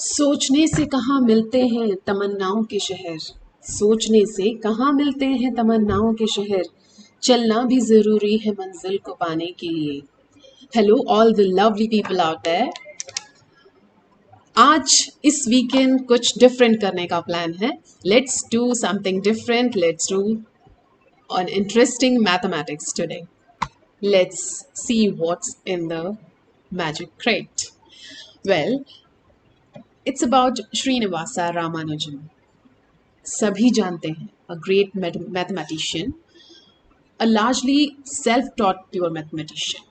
सोचने से कहाँ मिलते हैं तमन्नाओं के शहर। सोचने से कहाँ मिलते हैं तमन्नाओं के शहर। चलना भी जरूरी है मंजिल को पाने के लिए। Hello all the lovely people out there. आज इस वीकेंड कुछ डिफरेंट करने का प्लान है। Let's do something different. Let's do an interesting mathematics today. Let's see what's in the magic crate. Well, it's about Srinivasa Ramanujan. सभी जानते हैं, a great mathematician, a largely self-taught pure mathematician,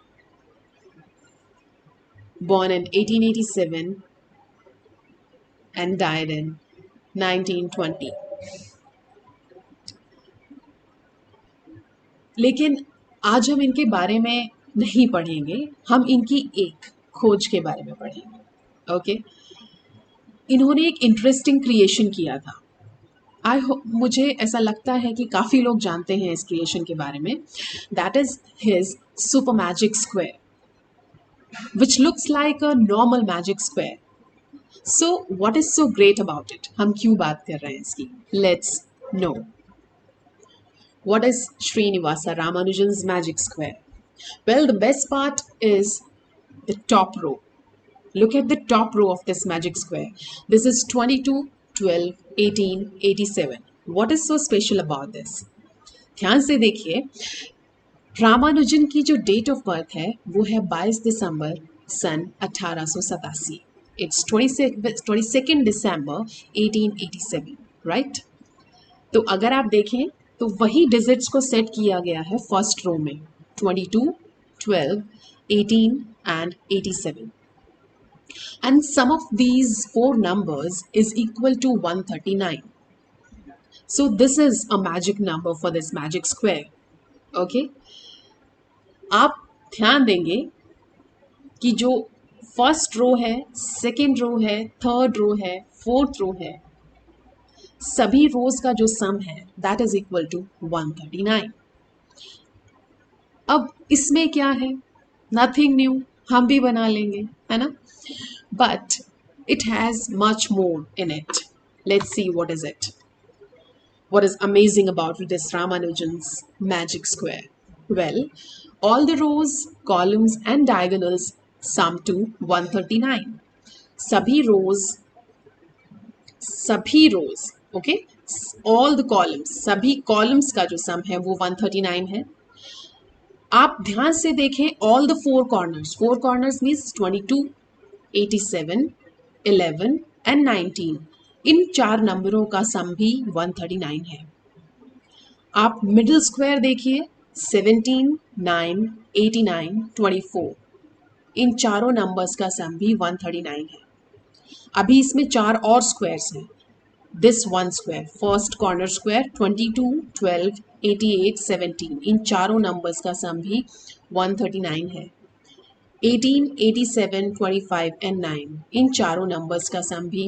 born in 1887 and died in 1920. लेकिन आज हम इनके बारे में नहीं पढ़ेंगे, हम इनकी एक खोज के बारे में पढ़ेंगे। ओके, इन्होंने एक इंटरेस्टिंग क्रिएशन किया था। मुझे ऐसा लगता है कि काफ़ी लोग जानते हैं इस क्रिएशन के बारे में। That is his super magic square which looks like a normal magic square. So what is so great about it, हम क्यों बात कर रहे हैं इसकी। Let's no what is Srinivasa Ramanujan's magic square. Well, the best part is the top row. Look at the top row of this magic square. This is 22, 12, 18, 87. What is so special about this? ध्यान से देखिए, रामानुजन की जो date of birth है वो है 22 दिसंबर सन 1887. It's 22nd December 1887, right? तो अगर आप देखें तो वही डिजिट्स को सेट किया गया है फर्स्ट रो में, 22, 12, 18 and 87. And sum of these four numbers is equal to 139. So this is a magic number for this magic square. Okay? आप ध्यान देंगे कि जो फर्स्ट रो है, सेकेंड रो है, थर्ड रो है, फोर्थ रो है, सभी रोज का जो सम है दैट इज इक्वल टू 139. अब इसमें क्या है, नथिंग न्यू, हम भी बना लेंगे, है ना, but it has much more in it. Let's see what is it. What is amazing about this Ramanujan's magic square? Well, all the rows, columns and diagonals sum to 139. सभी rows, okay, all the columns, सभी columns का जो sum है वो 139 है. आप ध्यान से देखें, all the four corners means 22, 87, 11 and 19. इन चार नंबरों का सम भी 139 है. आप मिडिल स्क्वायर देखिए, 17, 9, 89, 24. इन चारों नंबर्स का सम भी 139 है. अभी इसमें चार और स्क्वायर्स हैं. This one square, first corner square, 22, 12, 88, 17. इन चारों नंबर्स का सम भी 139 है. 18, 87, 25 and 9. इन चारों नंबर्स का सम भी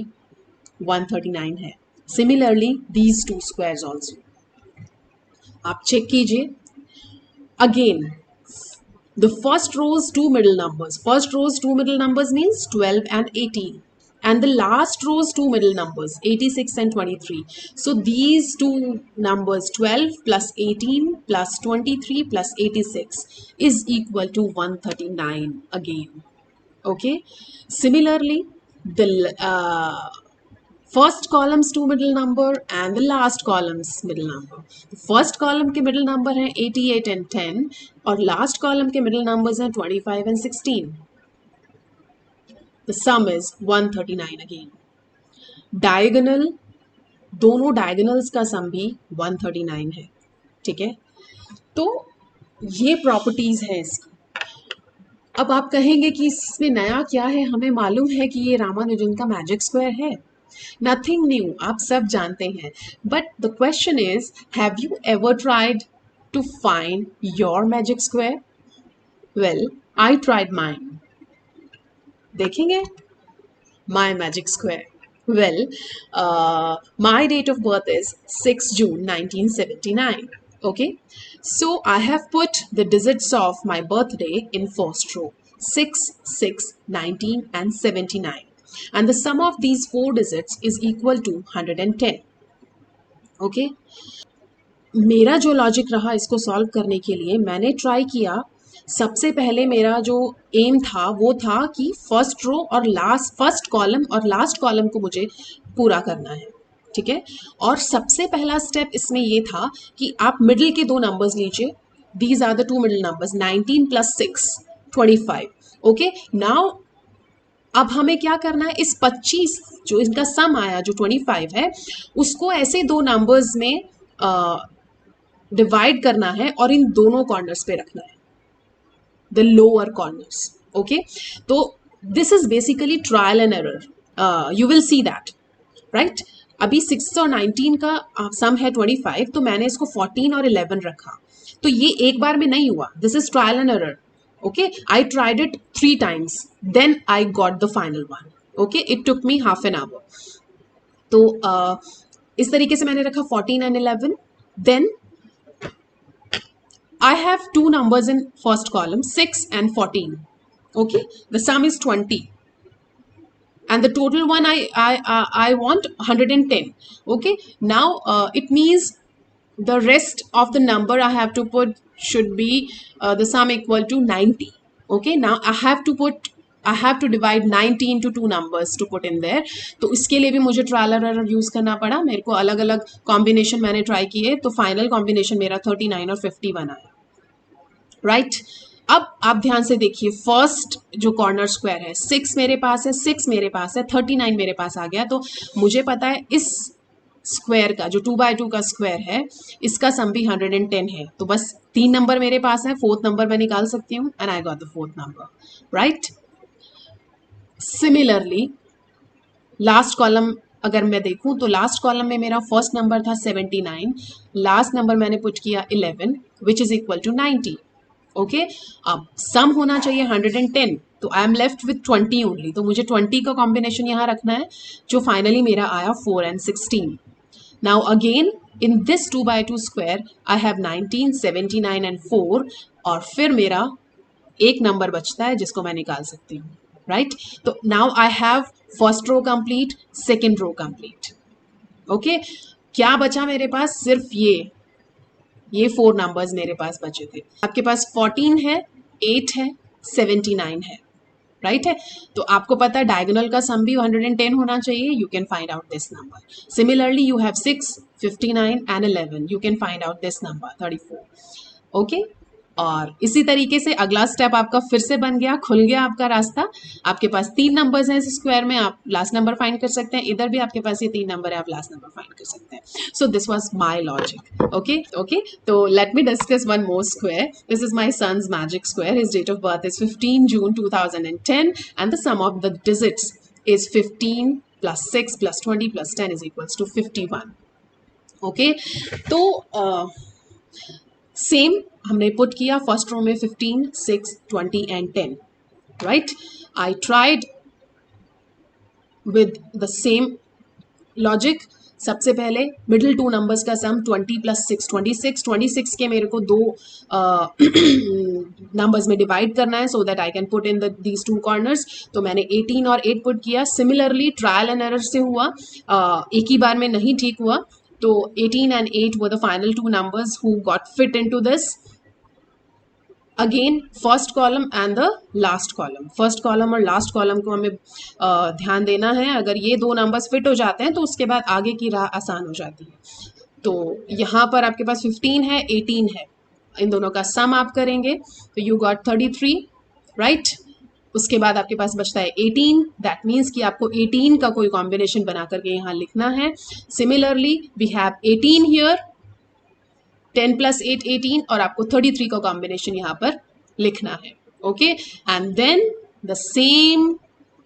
139 है. Similarly, these two squares also. आप चेक कीजिए. Again, the first rows two middle numbers. First rows two middle numbers means 12 and 18. And the last rows two middle numbers, 86 and 23. So these two numbers, 12 plus 18 plus 23 plus 86 is equal to 139 again. Okay. Similarly, the first column's two middle number and the last column's middle number. The first column के middle number हैं 88 and 10 और last column के middle numbers हैं 25 and 16. The sum is 139 again. Diagonal, दोनों diagonals का सम भी 139 है. ठीक है, तो ये प्रॉपर्टीज है इसकी. अब आप कहेंगे कि इसमें नया क्या है, हमें मालूम है कि ये रामानुजन का मैजिक स्क्वायर है. नथिंग न्यू, आप सब जानते हैं. But the question is, have you ever tried to find your magic square? Well, I tried mine. देखेंगे my magic square. Well, my date of birth is 6 June 1979. Okay, so I have put the digits of my birthday in first row, 6, 6, 19 and 79. and the sum of these 4 digits is equal to 110. Okay मेरा जो logic रहा इसको solve करने के लिए, मैंने try किया, सबसे पहले मेरा जो एम था वो था कि फर्स्ट रो और फर्स्ट कॉलम और लास्ट कॉलम को मुझे पूरा करना है, ठीक है। और सबसे पहला स्टेप इसमें ये था कि आप मिडिल के 2 नंबर्स लीजिए, these are the 2 middle numbers, 19 + 6 25. Okay now अब हमें क्या करना है, इस 25 जो इनका सम आया जो 25 है उसको ऐसे 2 नंबर्स में डिवाइड करना है और इन दोनों कॉर्नर्स पे रखना है, द लोअर कॉर्नर्स। ओके तो this is basically trial and error, you will see that, right. अभी 6 और 19 का सम है 25, तो मैंने इसको 14 और 11 रखा, तो ये एक बार में नहीं हुआ, this is trial and error. Okay I tried it 3 times, then I got the final one. Okay it took me half an hour. तो इस तरीके से मैंने रखा 14 and 11, then I have 2 numbers in first column, 6 and 14. Okay, the sum is 20, and the total one I want 110. Okay, now it means the rest of the number I have to put should be the sum equal to 90. Okay, now I have to divide 90 into 2 numbers to put in there. तो इसके लिए भी मुझे trial error use करना पड़ा, मेरे को अलग अलग कॉम्बिनेशन मैंने ट्राई किए, तो फाइनल कॉम्बिनेशन मेरा 39 और 51 आया, राइट। अब आप ध्यान से देखिए, फर्स्ट जो कॉर्नर स्क्वायर है 6 मेरे पास है, 6 मेरे पास है, 39 मेरे पास आ गया, तो मुझे पता है इस स्क्वायर का जो 2/2 का स्क्वायर है इसका सम भी 110 है, तो बस 3 नंबर मेरे पास है, 4th नंबर मैं निकाल सकती हूँ, and I got the 4th number, right. Similarly last column अगर मैं देखूं तो लास्ट कॉलम में मेरा फर्स्ट नंबर था 79, लास्ट नंबर मैंने पुट किया 11 which is equal to 90। Okay अब सम होना चाहिए 110, तो I am left with 20 only, तो मुझे 20 का कॉम्बिनेशन यहाँ रखना है जो फाइनली मेरा आया 4 and 16। Now again in this 2/2 square I have 19, 79 and 4, और फिर मेरा एक नंबर बचता है जिसको मैं निकाल सकती हूँ, राइट। तो now I have first row complete, second row complete. Okay क्या बचा मेरे पास, सिर्फ ये 4 नंबर्स मेरे पास बचे थे। आपके पास 14 है, 8 है, 79 है, राइट है, तो आपको पता है डायगोनल का सम भी 110 होना चाहिए, you can find out this number. Similarly you have 6, 59 and 11, you can find out this number 34। Okay और इसी तरीके से अगला स्टेप आपका फिर से बन गया, खुल गया आपका रास्ता। आपके पास 3 नंबर्स हैं इस स्क्वायर में, आप लास्ट नंबर फाइंड कर सकते हैं, इधर भी आपके पास ये 3 नंबर है, आप लास्ट नंबर फाइंड कर सकते हैं। So this was my logic. Okay तो let me discuss one more square. This is my son's magic square. His date of birth is 15 June 2010 and the sum of the digits is 15 + 6 + 20 + 10 is equals to 51। Okay तो same हमने put किया first row में 15, 6, 20 and 10, right. I tried with the same logic. सबसे पहले middle 2 numbers का सम 20 + 6 26 के मेरे को 2 नंबर्स में डिवाइड करना है, so that I can put in these 2 corners. तो मैंने 18 और 8 पुट किया। सिमिलरली ट्रायल एंड एरर से हुआ, एक ही बार में नहीं ठीक हुआ, तो 18 and 8 were the final 2 numbers who got fit into this. Again first column and the last column, first column और last column को हमें ध्यान देना है। अगर ये 2 नंबर्स फिट हो जाते हैं तो उसके बाद आगे की राह आसान हो जाती है। तो यहाँ पर आपके पास 15 है, 18 है, इन दोनों का सम आप करेंगे तो यू गॉट 33, राइट। उसके बाद आपके पास बचता है 18, दैट मीन्स कि आपको 18 का कोई कॉम्बिनेशन बना करके यहाँ लिखना है। सिमिलरली वी हैव 18 हियर, 10 + 8 18, और आपको 33 का कॉम्बिनेशन यहाँ पर लिखना है। Okay and then the same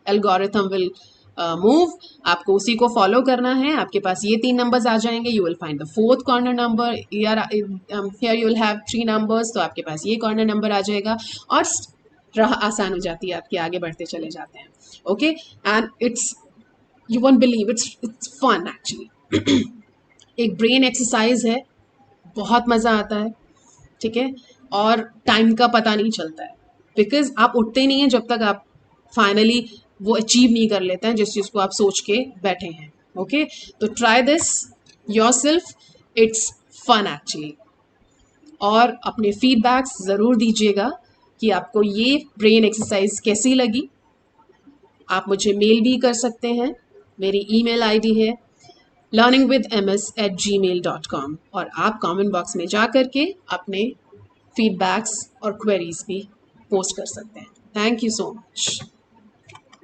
algorithm will move, आपको उसी को फॉलो करना है। आपके पास ये 3 नंबर्स आ जाएंगे, you will find the 4th corner number, here you will have 3 numbers, तो आपके पास ये कॉर्नर नंबर आ जाएगा और राह आसान हो जाती है आपकी, आगे बढ़ते चले जाते हैं। Okay and it's, you won't believe, it's fun actually. एक ब्रेन एक्सरसाइज है, बहुत मज़ा आता है, ठीक है, और टाइम का पता नहीं चलता है, बिकॉज आप उठते नहीं हैं जब तक आप फाइनली वो अचीव नहीं कर लेते हैं जिस चीज़ को आप सोच के बैठे हैं। ओके, तो try this yourself, it's fun actually. और अपने फीडबैक्स ज़रूर दीजिएगा कि आपको ये ब्रेन एक्सरसाइज कैसी लगी। आप मुझे मेल भी कर सकते हैं, मेरी ईमेल आईडी है learningwithms@gmail.com, और आप कमेंट बॉक्स में जा कर के अपने फीडबैक्स और क्वेरीज भी पोस्ट कर सकते हैं। Thank you so much.